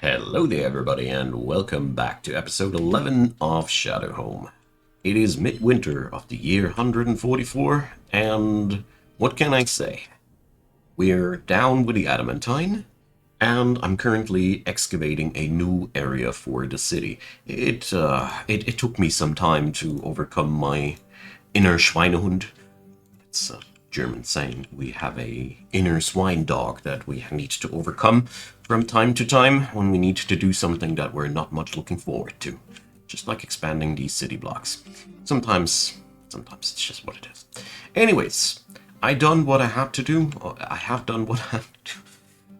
Hello there, everybody, and welcome back to episode 11 of Shadowhome. It is midwinter of the year 144, and what can I say? We're down with the adamantine, and I'm currently excavating a new area for the city. It took me some time to overcome my inner Schweinehund. It's a German saying. We have a inner swine dog that we need to overcome from time to time when we need to do something that we're not much looking forward to. Just like expanding these city blocks. Sometimes it's just what it is. Anyways, I done what I had to do. I have done what I have to do.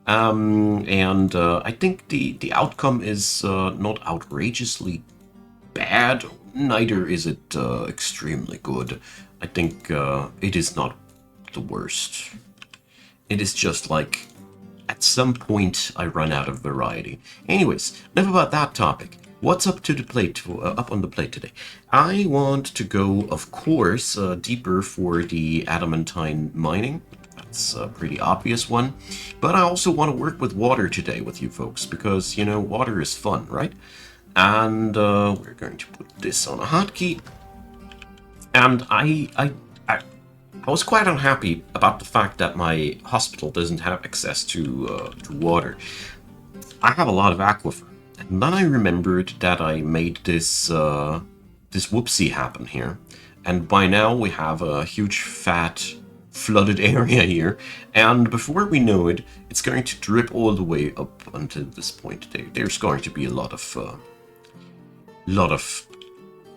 I think the outcome is not outrageously bad, neither is it extremely good. I think it is not the worst. It is just like, at some point, I run out of variety. Anyways, enough about that topic. What's up to the plate? Up on the plate today? I want to go, of course, deeper for the adamantine mining. That's a pretty obvious one. But I also want to work with water today with you folks, because, you know, water is fun, right? And we're going to put this on a hotkey. And I was quite unhappy about the fact that my hospital doesn't have access to water. I have a lot of aquifer, and then I remembered that I made this this whoopsie happen here, and by now we have a huge fat flooded area here, and before we know it, it's going to drip all the way up until this point. There's going to be a lot of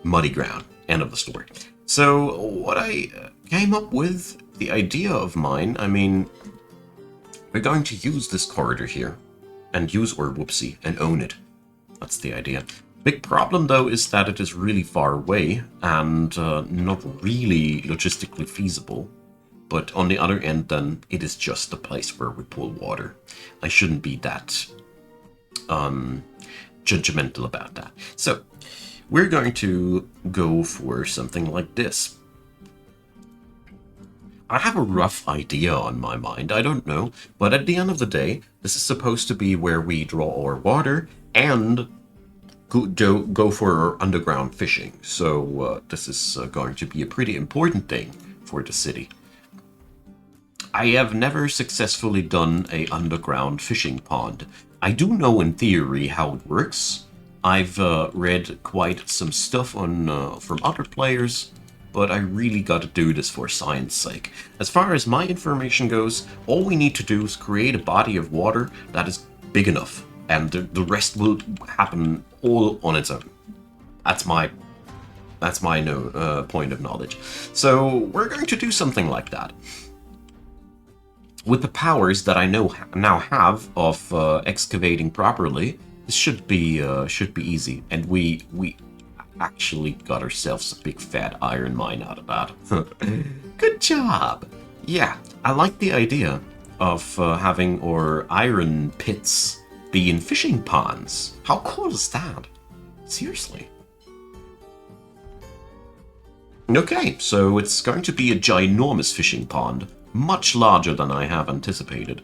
muddy ground. End of the story. So what I came up with, the idea of mine, I mean, we're going to use this corridor here and use our whoopsie and own it. That's the idea. Big problem though is that it is really far away and not really logistically feasible. But on the other end then, it is just the place where we pull water. I shouldn't be that judgmental about that. So we're going to go for something like this. I have a rough idea on my mind, I don't know, but at the end of the day, this is supposed to be where we draw our water and go for our underground fishing. So this is going to be a pretty important thing for the city. I have never successfully done a underground fishing pond. I do know in theory how it works. I've read quite some stuff on from other players, but I really got to do this for science sake. As far as my information goes, all we need to do is create a body of water that is big enough, and the rest will happen all on its own. That's my point of knowledge. So we're going to do something like that. With the powers that I now have of excavating properly, this should be easy, and we actually got ourselves a big fat iron mine out of that. Good job! Yeah, I like the idea of having our iron pits be in fishing ponds. How cool is that? Seriously. Okay, so it's going to be a ginormous fishing pond, much larger than I have anticipated.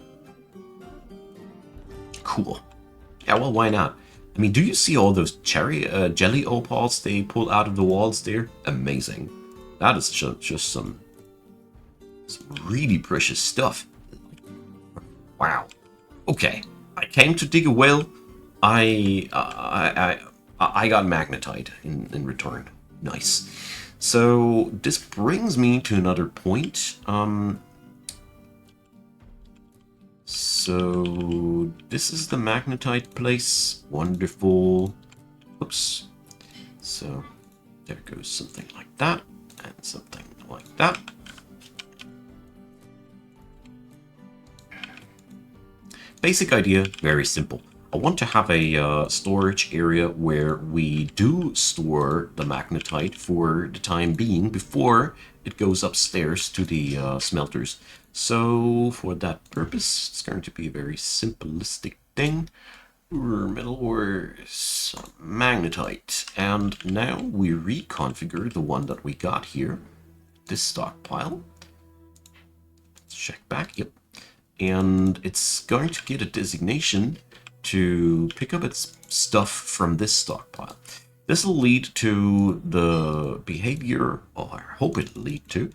Cool. Yeah, well, why not? I mean, do you see all those jelly opals they pull out of the walls there? Amazing. That is just some really precious stuff. Wow. Okay, I came to dig a well. I got Magnetite in return. Nice. So this brings me to another point. So this is the Magnetite place. Wonderful. Oops. So there goes something like that and something like that. Basic idea, very simple. I want to have a storage area where we do store the Magnetite for the time being before it goes upstairs to the smelters. So for that purpose, it's going to be a very simplistic thing. Metal ore, some Magnetite. And now we reconfigure the one that we got here. This stockpile. Let's check back, yep. And it's going to get a designation to pick up its stuff from this stockpile. This will lead to the behavior, or I hope it'll lead to,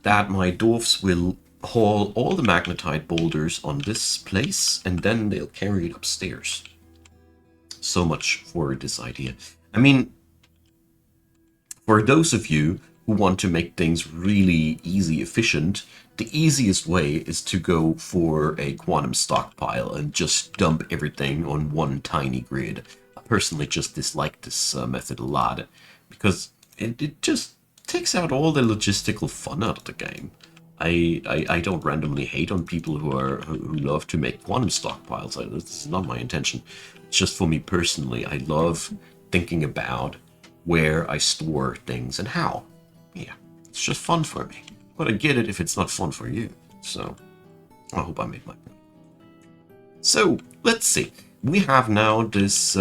that my dwarfs will haul all the magnetite boulders on this place, and then they'll carry it upstairs. So much for this idea. I mean, for those of you who want to make things really easy, efficient, the easiest way is to go for a quantum stockpile and just dump everything on one tiny grid. I personally just dislike this method a lot, because it just takes out all the logistical fun out of the game. I don't randomly hate on people who love to make quantum stockpiles. This is not my intention. It's just for me personally. I love thinking about where I store things and how. Yeah, it's just fun for me. But I get it if it's not fun for you. So, I hope I made my point. So, let's see. We have now this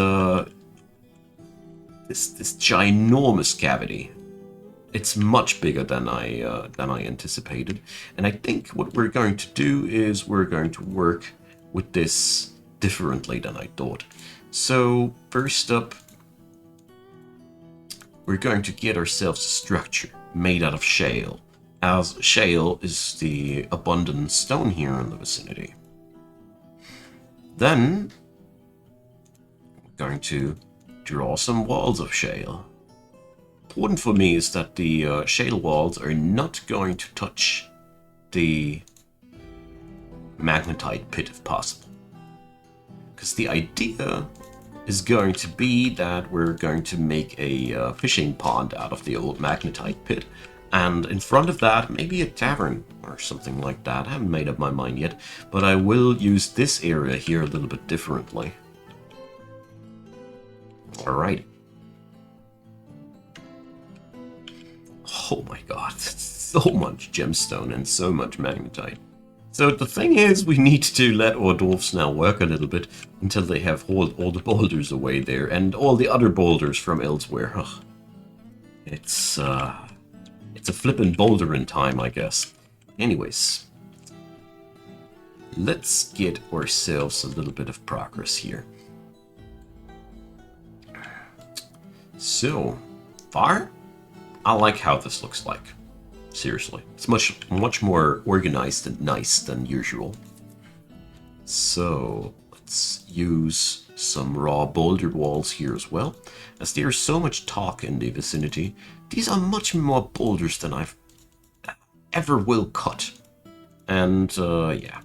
this ginormous cavity. It's much bigger than I anticipated. And I think what we're going to do is we're going to work with this differently than I thought. So, first up, we're going to get ourselves a structure made out of shale, as shale is the abundant stone here in the vicinity. Then, we're going to draw some walls of shale. Important for me is that the shale walls are not going to touch the magnetite pit if possible. Because the idea is going to be that we're going to make a fishing pond out of the old magnetite pit, and in front of that maybe a tavern or something like that. I haven't made up my mind yet, but I will use this area here a little bit differently. Alright. Oh my god, so much gemstone and so much magnetite. So the thing is, we need to let our dwarfs now work a little bit until they have hauled all the boulders away there and all the other boulders from elsewhere. Ugh. It's a flippin' boulder in time, I guess. Anyways, let's get ourselves a little bit of progress here. So far, I like how this looks like. Seriously, it's much more organized and nice than usual. So let's use some raw boulder walls here as well. As there's so much talk in the vicinity, these are much more boulders than I've ever will cut. And yeah.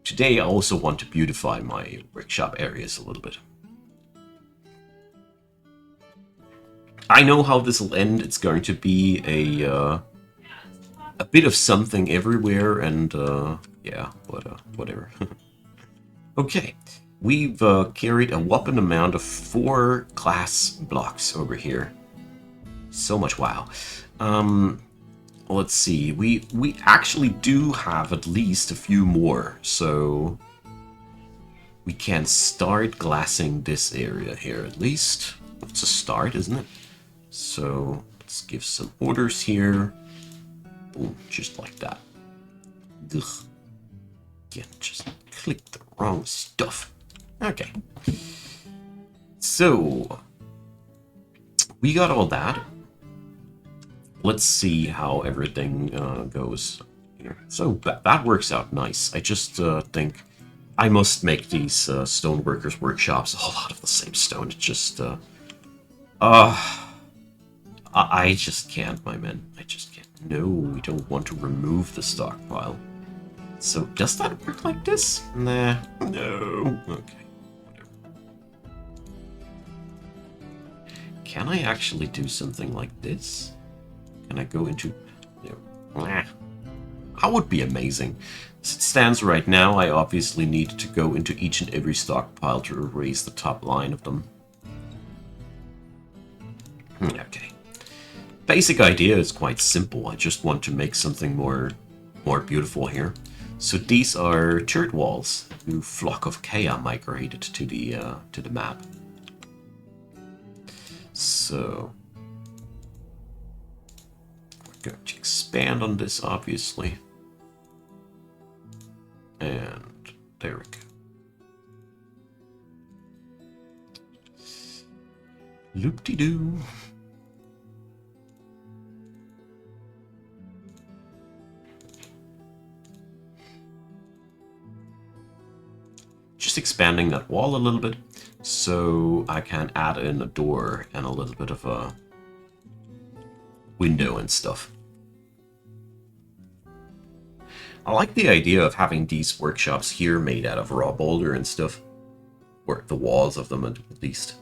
Today I also want to beautify my workshop areas a little bit. I know how this will end. It's going to be a bit of something everywhere, and yeah, but whatever. Okay, we've carried a whopping amount of 4 glass blocks over here. So much wow. Let's see. We actually do have at least a few more, so we can start glassing this area here at least. It's a start, isn't it? So let's give some orders here. Boom, just like that. Ugh. Again, just click the wrong stuff. Okay. So we got all that. Let's see how everything goes here. So that works out nice. I just think I must make these stoneworkers workshops all out of the same stone. It's just I just can't, my man. I just can't. No, we don't want to remove the stockpile. So, does that work like this? Nah. No. Okay. Whatever. Can I actually do something like this? Can I go into... No. Nah. That would be amazing. As it stands right now, I obviously need to go into each and every stockpile to erase the top line of them. Okay. Basic idea is quite simple. I just want to make something more beautiful here. So these are turret walls who Flock of Kea migrated to the map. So we're going to expand on this, obviously. And there we go. Loop-de-doo. Just expanding that wall a little bit so I can add in a door and a little bit of a window and stuff. I like the idea of having these workshops here made out of raw boulder and stuff. Or the walls of them, at least.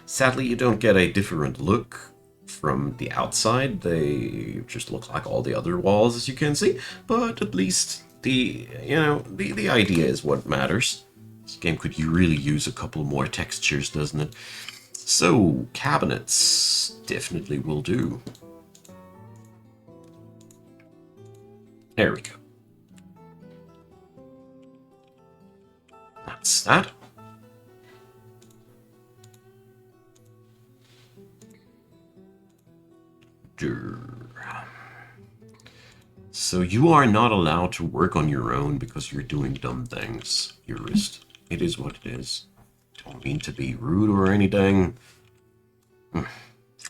Sadly, you don't get a different look from the outside. They just look like all the other walls, as you can see. But at least the idea is what matters. This game could really use a couple more textures, doesn't it? So, cabinets definitely will do. There we go. That's that. So you are not allowed to work on your own because you're doing dumb things. It is what it is. Don't mean to be rude or anything.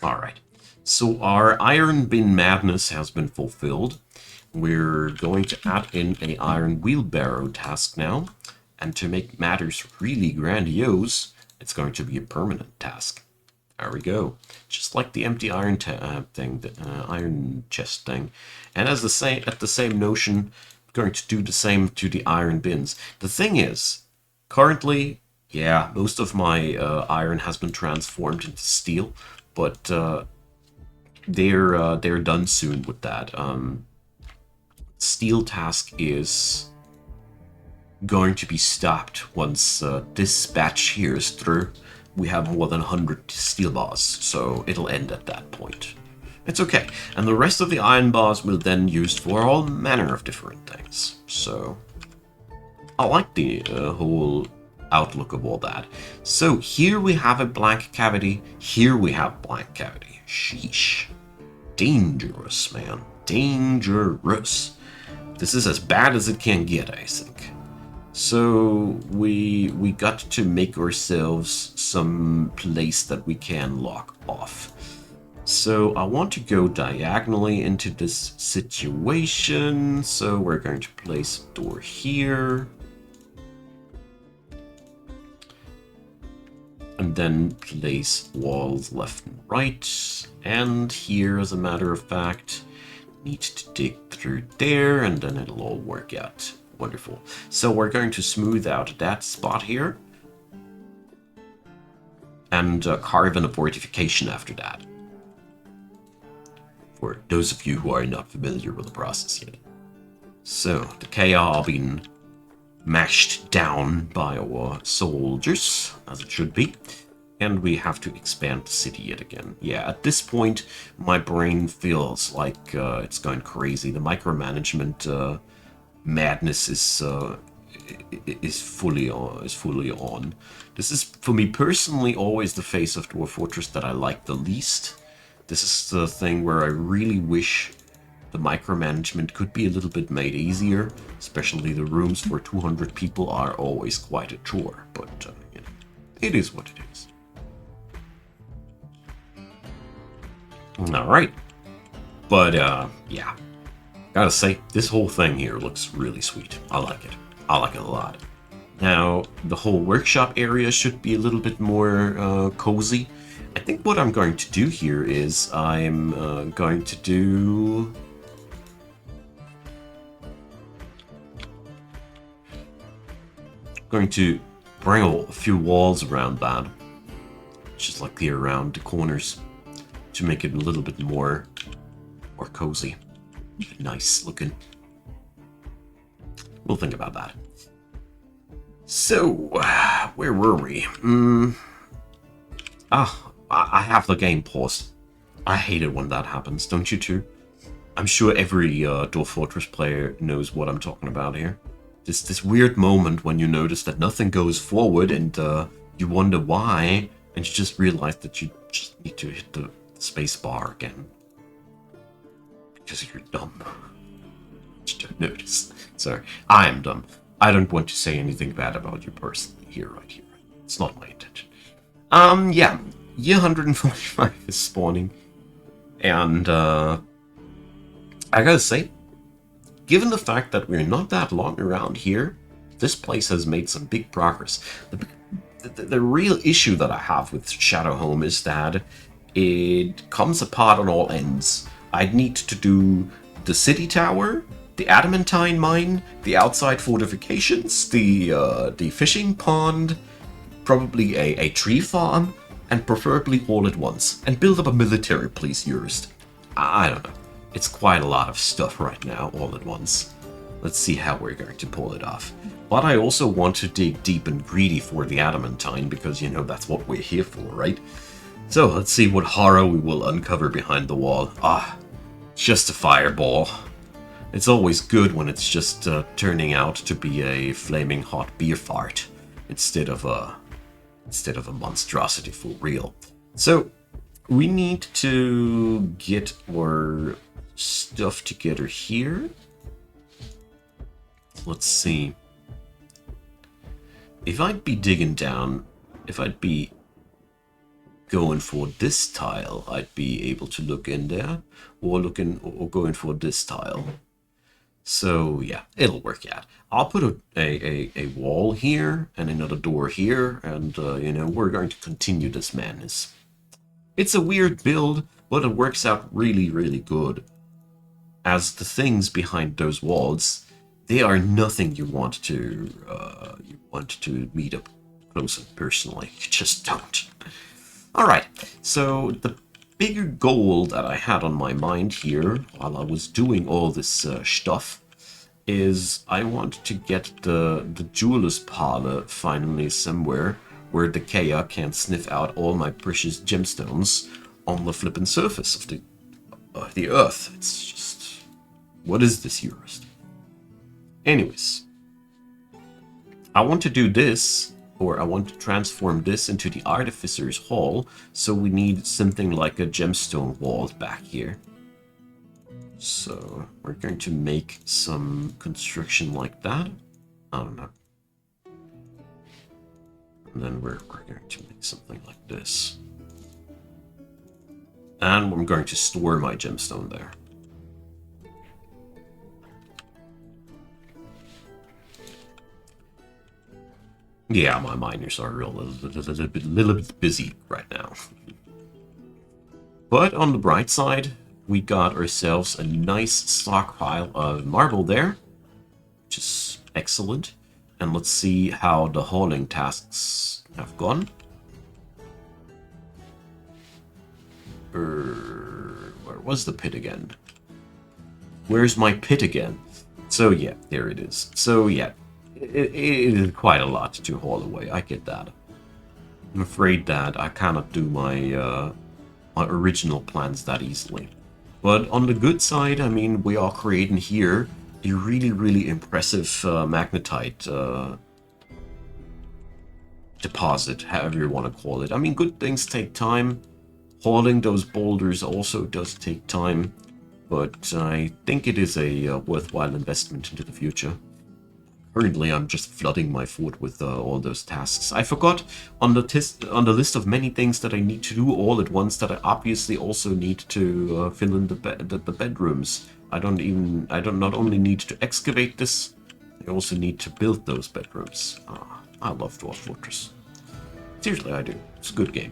Alright. So our iron bin madness has been fulfilled. We're going to add in an iron wheelbarrow task now. And to make matters really grandiose, it's going to be a permanent task. There we go. Just like the empty iron thing, the iron chest thing. And as at the same notion, I'm going to do the same to the iron bins. The thing is, currently, yeah, most of my iron has been transformed into steel, but they're done soon with that. Steel task is going to be stopped once this batch here is through. We have more than 100 steel bars, so it'll end at that point. It's okay. And the rest of the iron bars will then used for all manner of different things. So I like the whole outlook of all that. So here we have a blank cavity. Here we have blank cavity. Sheesh. Dangerous, man. Dangerous. This is as bad as it can get, I think. So we got to make ourselves some place that we can lock off. So I want to go diagonally into this situation. So we're going to place a door here. And then place walls left and right. And here, as a matter of fact, need to dig through there and then it'll all work out. Wonderful. So we're going to smooth out that spot here and carve in a fortification after that. For those of you who are not familiar with the process yet. So the chaos being mashed down by our soldiers, as it should be. And we have to expand the city yet again. Yeah, at this point, my brain feels like it's going crazy. The micromanagement madness is fully on. This is, for me personally, always the phase of Dwarf Fortress that I like the least. This is the thing where I really wish the micromanagement could be a little bit made easier. Especially the rooms for 200 people are always quite a chore. But, you know, it is what it is. Alright. But, yeah. Gotta say, this whole thing here looks really sweet. I like it. I like it a lot. Now, the whole workshop area should be a little bit more cozy. I think what I'm going to do here is I'm going to bring a few walls around that. Just like clear around the corners to make it a little bit more cozy. Nice looking. We'll think about that. So, where were we? I have the game paused. I hate it when that happens, don't you too? I'm sure every Dwarf Fortress player knows what I'm talking about here. This weird moment when you notice that nothing goes forward and you wonder why, and you just realize that you just need to hit the space bar again. Because you're dumb. You don't notice. Sorry, I am dumb. I don't want to say anything bad about you personally here, right here. It's not my intention. Yeah. year 145 is spawning. And I gotta say, given the fact that we're not that long around here, this place has made some big progress. The real issue that I have with Shadowhome is that it comes apart on all ends. I'd need to do the city tower, the adamantine mine, the outside fortifications, the fishing pond, probably a tree farm, and preferably all at once. And build up a military police jurist. I don't know. It's quite a lot of stuff right now, all at once. Let's see how we're going to pull it off. But I also want to dig deep and greedy for the adamantine, because, you know, that's what we're here for, right? So, let's see what horror we will uncover behind the wall. Ah, just a fireball. It's always good when it's just turning out to be a flaming hot beer fart instead of a monstrosity for real. So, we need to get our stuff together here. Let's see. If I'd be digging down, if I'd be going for this tile, I'd be able to look in there, or going for this tile. So yeah, it'll work out. I'll put a wall here and another door here, and you know, we're going to continue this madness. It's a weird build, but it works out really, really good. As the things behind those walls, they are nothing you want to meet up close and personally. You just don't. All right. So the bigger goal that I had on my mind here while I was doing all this stuff is I want to get the jeweler's parlor finally somewhere where the Kea can't sniff out all my precious gemstones on the flippin' surface of the earth. It's just, what is this, jurist? Anyways, I want to do this, or I want to transform this into the Artificer's Hall, so we need something like a gemstone wall back here. So we're going to make some construction like that. I don't know. And then we're going to make something like this. And I'm going to store my gemstone there. Yeah, my miners are a little bit busy right now. But on the bright side, we got ourselves a nice stockpile of marble there, which is excellent. And let's see how the hauling tasks have gone. Where was the pit again? Where's my pit again? So yeah, there it is. So yeah, it is quite a lot to haul away. I get that. I'm afraid that I cannot do my my original plans that easily. But on the good side, I mean, we are creating here a really, really impressive magnetite deposit, however you want to call it. I mean, good things take time. Hauling those boulders also does take time, but I think it is a worthwhile investment into the future. Currently, I'm just flooding my fort with all those tasks. I forgot on the list of many things that I need to do all at once that I obviously also need to fill in the bedrooms. I not only need to excavate this, I also need to build those bedrooms. I love Dwarf Fortress. Seriously, I do. It's a good game.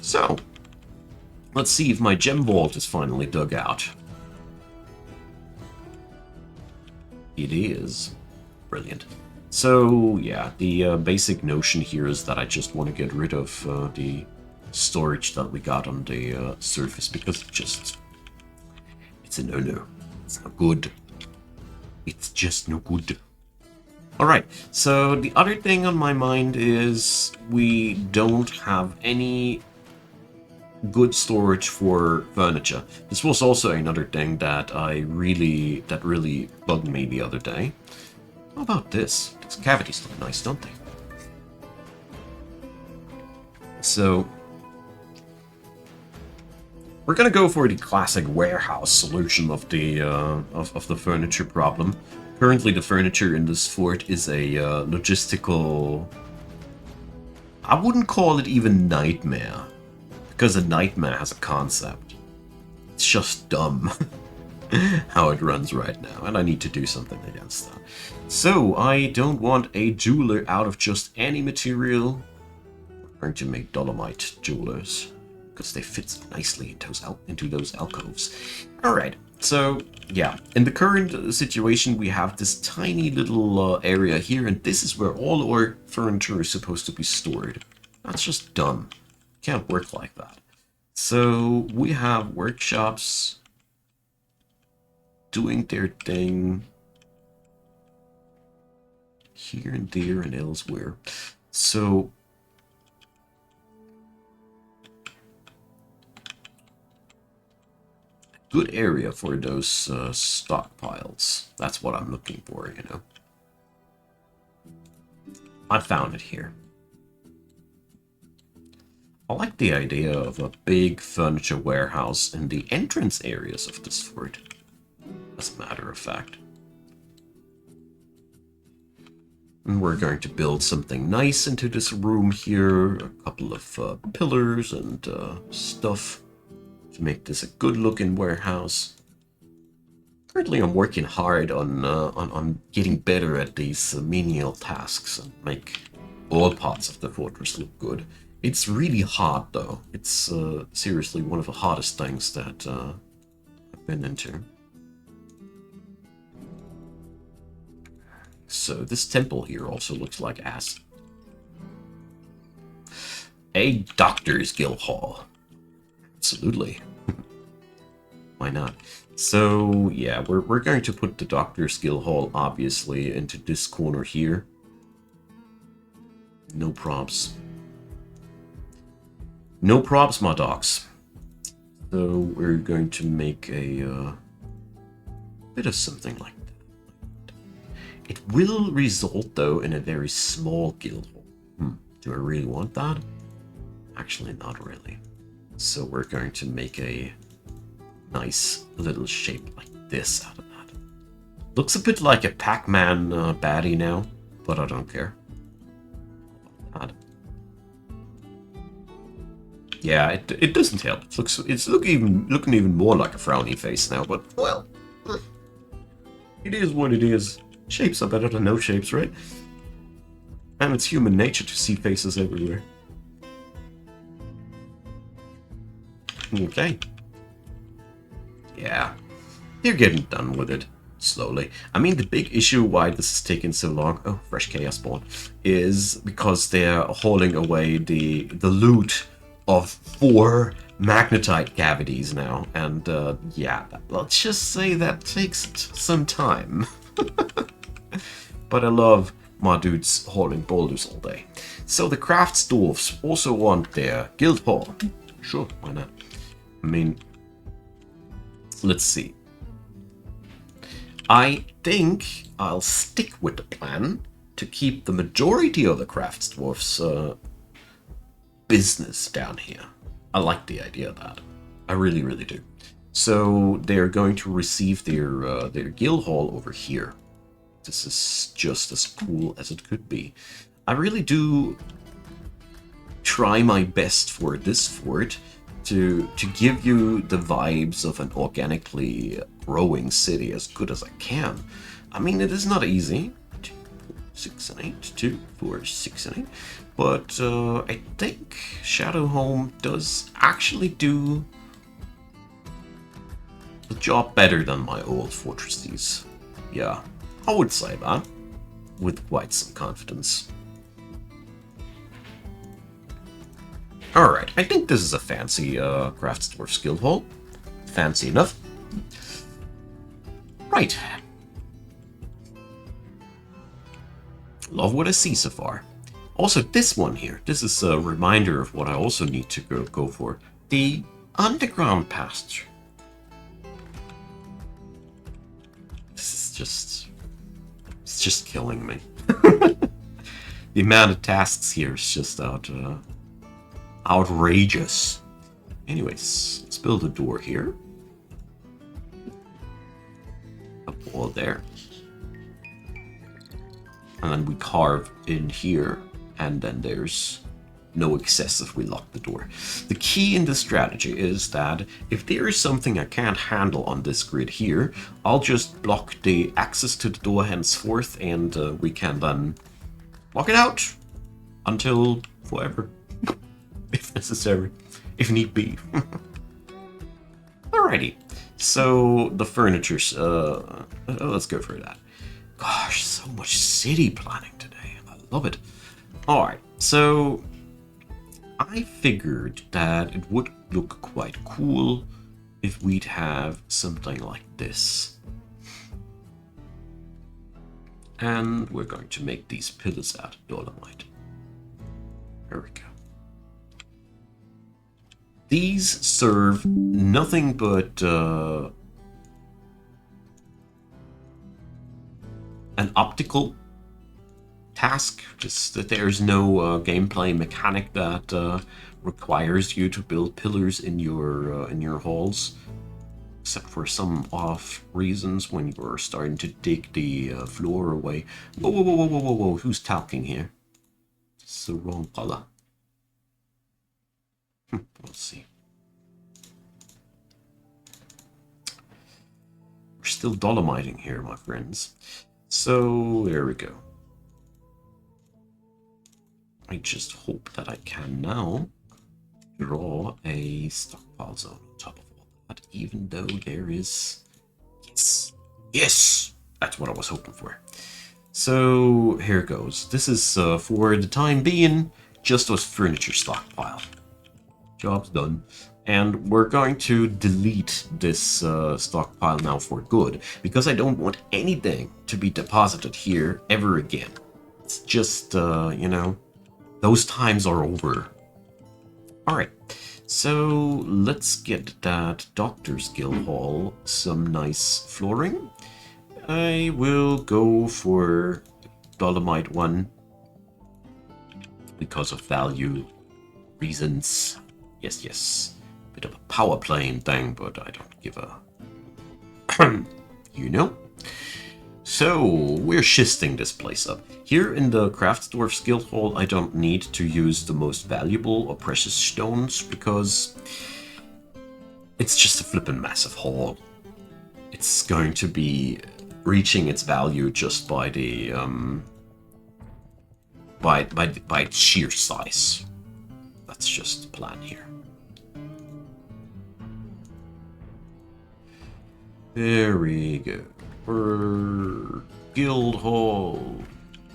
So, let's see if my gem vault is finally dug out. It is. Brilliant. So, yeah, the basic notion here is that I just want to get rid of the storage that we got on the surface, because it's a no-no. It's not good. It's just no good. Alright, so the other thing on my mind is we don't have any good storage for furniture. This was also another thing that really bugged me the other day. How about this? These cavities look nice, don't they? So we're gonna go for the classic warehouse solution of the furniture problem. Currently, the furniture in this fort is a logistical I wouldn't call it even nightmare, because a nightmare has a concept. It's just dumb how it runs right now, and I need to do something against that. So, I don't want a jeweler out of just any material. I'm going to make dolomite jewelers, because they fit so nicely into those alcoves. Alright, so, yeah. In the current situation, we have this tiny little area here, and this is where all our furniture is supposed to be stored. That's just dumb. Can't work like that. So, we have workshops doing their thing here and there and elsewhere. So, good area for those stockpiles. That's what I'm looking for, you know. I found it here. I like the idea of a big furniture warehouse in the entrance areas of this fort, as a matter of fact. And we're going to build something nice into this room here, a couple of pillars and stuff to make this a good-looking warehouse. Currently, I'm working hard on getting better at these menial tasks and make all parts of the fortress look good. It's really hard, though. It's seriously one of the hardest things that I've been into. So this temple here also looks like ass. A doctor's guild hall. Absolutely. Why not? So yeah, we're going to put the doctor's guild hall obviously into this corner here. No props. No props, my dogs. So we're going to make a bit of something like that. It will result, though, in a very small guild hall. Do I really want that? Actually, not really. So we're going to make a nice little shape like this out of that. Looks a bit like a Pac-Man baddie now, but I don't care. Yeah, it doesn't help. It's looking even more like a frowny face now, but well, it is what it is. Shapes are better than no shapes, right? And it's human nature to see faces everywhere. Okay. Yeah, they're getting done with it slowly. I mean, the big issue why this is taking so long, oh, fresh chaos spawn, is because they're hauling away the loot of 4 magnetite cavities now, and yeah, let's just say that takes some time. But I love my dudes hauling boulders all day. So the crafts dwarfs also want their guild hall. Sure, why not? I mean, let's see. I think I'll stick with the plan to keep the majority of the crafts dwarfs business down here. I like the idea of that. I really, really do. So they're going to receive their guild hall over here. This is just as cool as it could be. I really do try my best for this fort to give you the vibes of an organically growing city as good as I can. I mean, it is not easy. 2, 4, 6, and 8. 2, 4, 6, and 8. But I think Shadowhome does actually do the job better than my old fortresses. Yeah, I would say that with quite some confidence. Alright, I think this is a fancy Craftsdwarf guild hall. Fancy enough. Right. Love what I see so far. Also, this one here, this is a reminder of what I also need to go for. The underground pasture. This is it's just killing me. The amount of tasks here is just outrageous. Anyways, let's build a door here. A wall there. And then we carve in here. And then there's no excess if we lock the door. The key in this strategy is that if there is something I can't handle on this grid here, I'll just block the access to the door henceforth, and we can then lock it out until forever, if necessary, if need be. Alrighty, so the furniture's, let's go for that. Gosh, so much city planning today. I love it. Alright, so I figured that it would look quite cool if we'd have something like this. And we're going to make these pillars out of dolomite. There we go. These serve nothing but an optical task, just that there's no gameplay mechanic that requires you to build pillars in your halls, except for some off reasons when you're starting to dig the floor away. Whoa, whoa, whoa, whoa, whoa, whoa! Who's talking here? It's the wrong color. Let's see. We're still dolomiting here, my friends. So there we go. I just hope that I can now draw a stockpile zone on top of all that, even though there is... Yes! Yes! That's what I was hoping for. So here goes. This is, for the time being, just a furniture stockpile. Job's done. And we're going to delete this stockpile now for good, because I don't want anything to be deposited here ever again. It's just, you know, those times are over. Alright, so let's get that Doctor's Guild Hall some nice flooring. I will go for Dolomite 1 because of value reasons. Yes, yes. Bit of a power playing thing, but I don't give a... you know? So, we're schisting this place up. Here in the Craftsdwarf's Guild Hall, I don't need to use the most valuable or precious stones, because it's just a flippin' massive hall. It's going to be reaching its value just by the, by its sheer size. That's just the plan here. There we go. For Guild Hall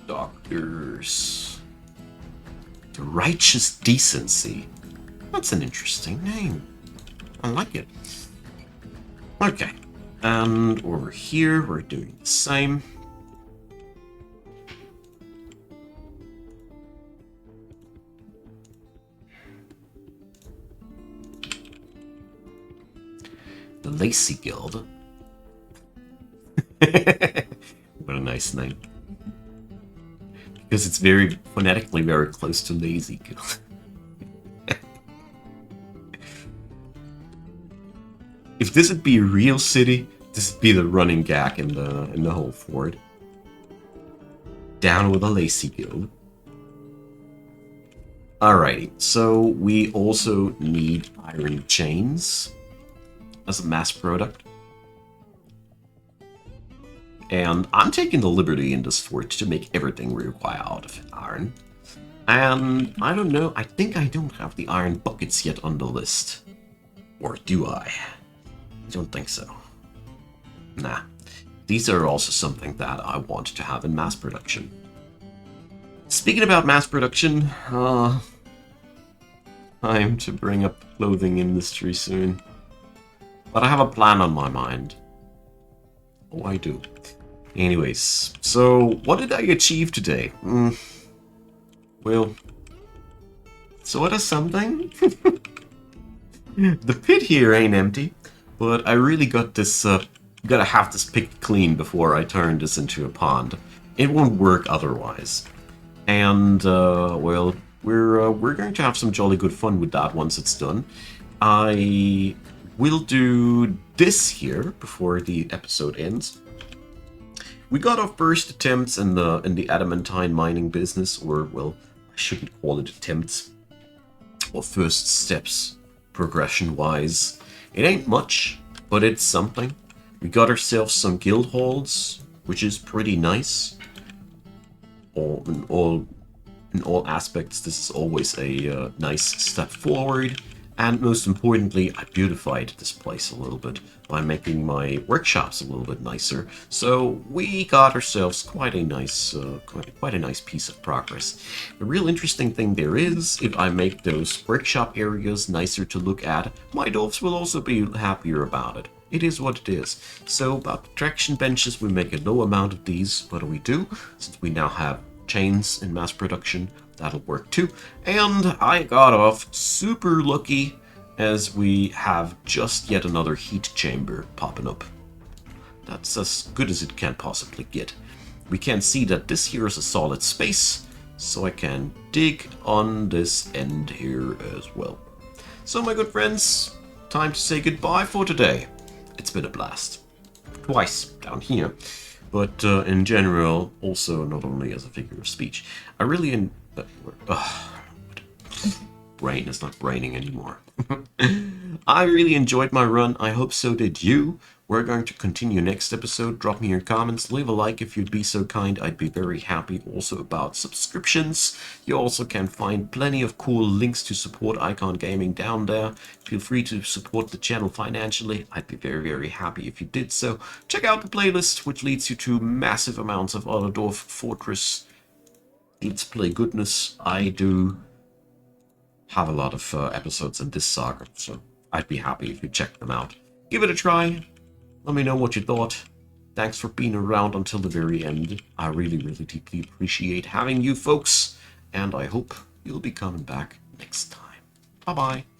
Doctors. The Righteous Decency. That's an interesting name. I like it. Okay. And over here, we're doing the same. The Lacey Guild. What a nice name. Because it's very phonetically very close to lazy guild. If this would be a real city, this would be the running gag in the whole fort. Down with a Lacey Guild. Alrighty, so we also need iron chains as a mass product. And I'm taking the liberty in this fort to make everything we require out of iron. And I don't know, I think I don't have the iron buckets yet on the list. Or do I? I don't think so. Nah. These are also something that I want to have in mass production. Speaking about mass production, time to bring up the clothing industry soon. But I have a plan on my mind. Oh, I do. Anyways, so what did I achieve today? Well, sort of something. The pit here ain't empty, but I really got this, gotta have this picked clean before I turn this into a pond. It won't work otherwise. And, well, we're going to have some jolly good fun with that once it's done. I will do this here before the episode ends. We got our first attempts in the adamantine mining business, or, well, I shouldn't call it attempts. or first steps progression-wise. It ain't much, but it's something. We got ourselves some guild halls, which is pretty nice. In all aspects, this is always a nice step forward. And most importantly, I beautified this place a little bit by making my workshops a little bit nicer. So we got ourselves quite a nice, quite a nice piece of progress. The real interesting thing there is, if I make those workshop areas nicer to look at, my dwarves will also be happier about it. It is what it is. So about traction benches, we make a low amount of these. What do? Since we now have chains in mass production, that'll work too. And I got off super lucky as we have just yet another heat chamber popping up. That's as good as it can possibly get. We can see that this here is a solid space, so I can dig on this end here as well. So my good friends, time to say goodbye for today. It's been a blast. Twice down here. But in general, also not only as a figure of speech. I really... brain is not braining anymore. I really enjoyed my run. I hope so did you. We're going to continue next episode. Drop me your comments. Leave a like if you'd be so kind. I'd be very happy. Also about subscriptions. You also can find plenty of cool links to support Icon Gaming down there. Feel free to support the channel financially. I'd be very, very happy if you did so. Check out the playlist, which leads you to massive amounts of other Dwarf Fortress Let's Play goodness. I do have a lot of episodes in this saga, so I'd be happy if you check them out. Give it a try. Let me know what you thought. Thanks for being around until the very end. I really, really deeply appreciate having you folks, and I hope you'll be coming back next time. Bye-bye.